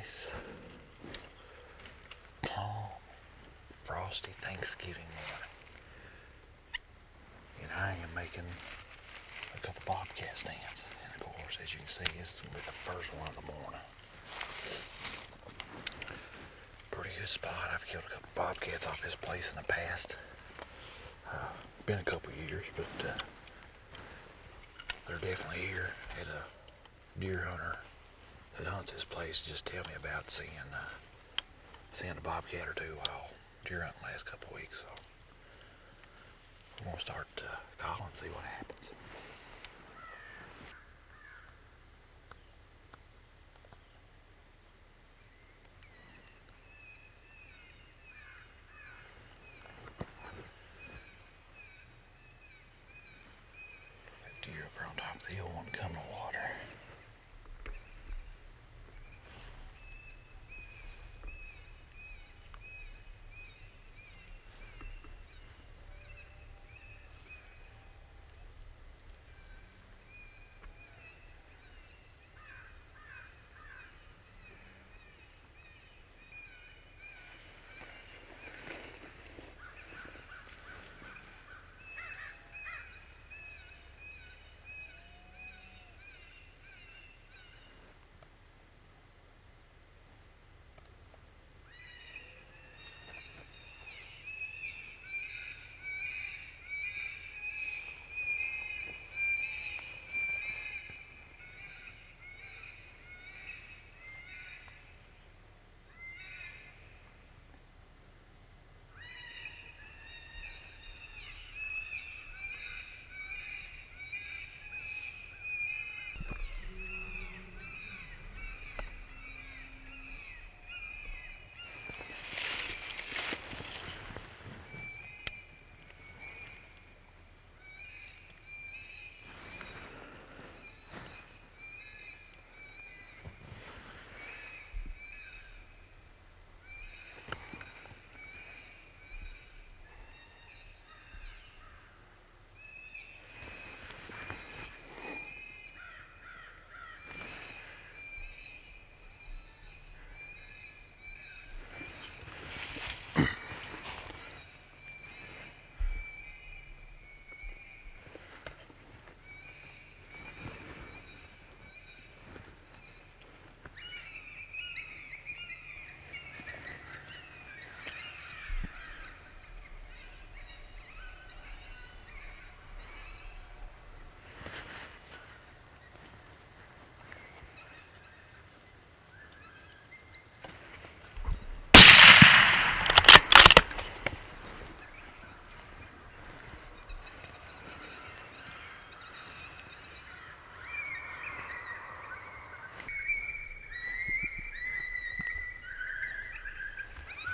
nice, calm, frosty Thanksgiving morning. And I am making a couple bobcat stands. And of course, as you can see, this is going to be the first one of the morning. Pretty good spot. I've killed a couple bobcats off this place in the past. Been a couple years, but they're definitely here. Had a deer hunter that hunts this place just tell me about seeing a bobcat or two while deer hunting last couple of weeks. So I'm gonna start calling and see what happens. That deer up on top of the hill won't come to water.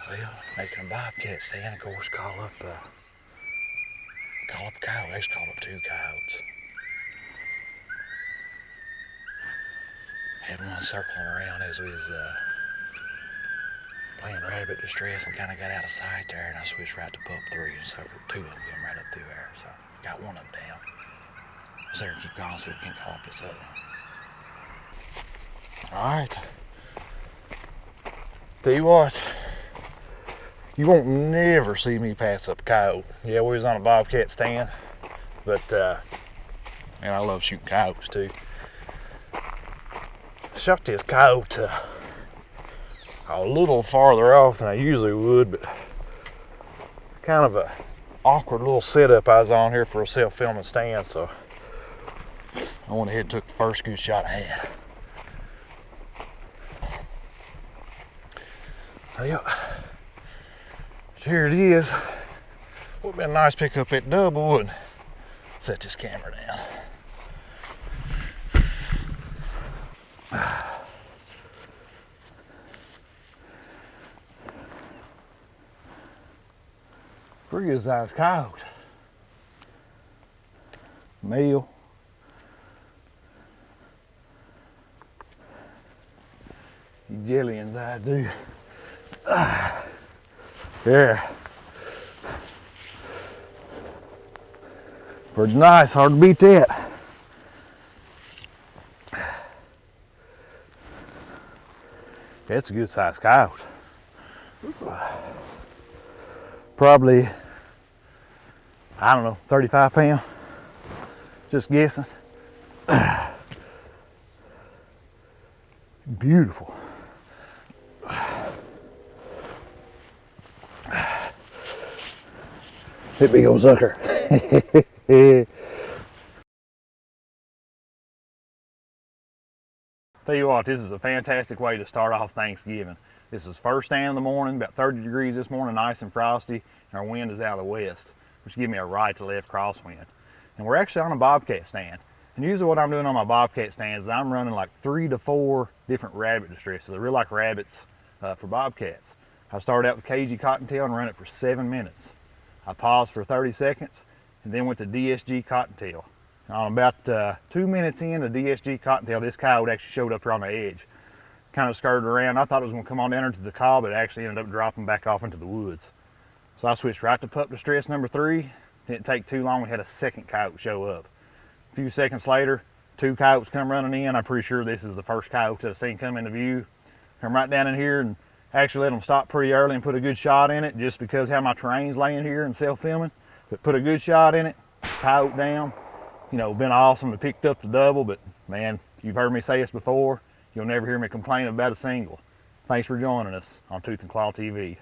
Well, making a bobcat stand, of course, call up a coyote. They just called up 2 coyotes. Had one circling around as we was playing rabbit distress and kind of got out of sight there, and I switched right to pup 3, and so 2 of them come right up through there. So got one of them down. I'll sit there and keep calling, see if we can call up this other one. All right. Tell you what. You won't never see me pass up a coyote. Yeah, we was on a bobcat stand, but and I love shooting coyotes too. Shot this coyote a little farther off than I usually would, but kind of a awkward little setup I was on here for a self-filming stand, so I went ahead and took the first good shot I had. So yeah. Here it is. Would have been nice to pick up that double and set this camera down. Pretty good sized coyote. Male. You jellyins I do. Yeah. Pretty nice, hard to beat that. That's a good sized coyote. Probably, I don't know, 35 pounds. Just guessing. Beautiful. That big old sucker. Tell you what, this is a fantastic way to start off Thanksgiving. This is first stand in the morning, about 30 degrees this morning, nice and frosty, and our wind is out of the west, which gives me a right to left crosswind. And we're actually on a bobcat stand. And usually what I'm doing on my bobcat stands is I'm running like 3 to 4 different rabbit distresses. I really like rabbits for bobcats. I started out with cagey cottontail and ran it for 7 minutes. I paused for 30 seconds and then went to DSG cottontail. On about 2 minutes in the DSG cottontail, this coyote actually showed up here on the edge. Kind of skirted around. I thought it was going to come on down into the call, but it actually ended up dropping back off into the woods. So I switched right to pup distress number 3. Didn't take too long, we had a second coyote show up. A few seconds later, 2 coyotes come running in. I'm pretty sure this is the first coyote that I've seen come into view. Come right down in here and actually let them stop pretty early and put a good shot in it, just because how my terrain's laying here and self-filming. But put a good shot in it, coyote down. You know, been awesome to picked up the double, but man, you've heard me say this before, you'll never hear me complain about a single. Thanks for joining us on Tooth and Claw TV.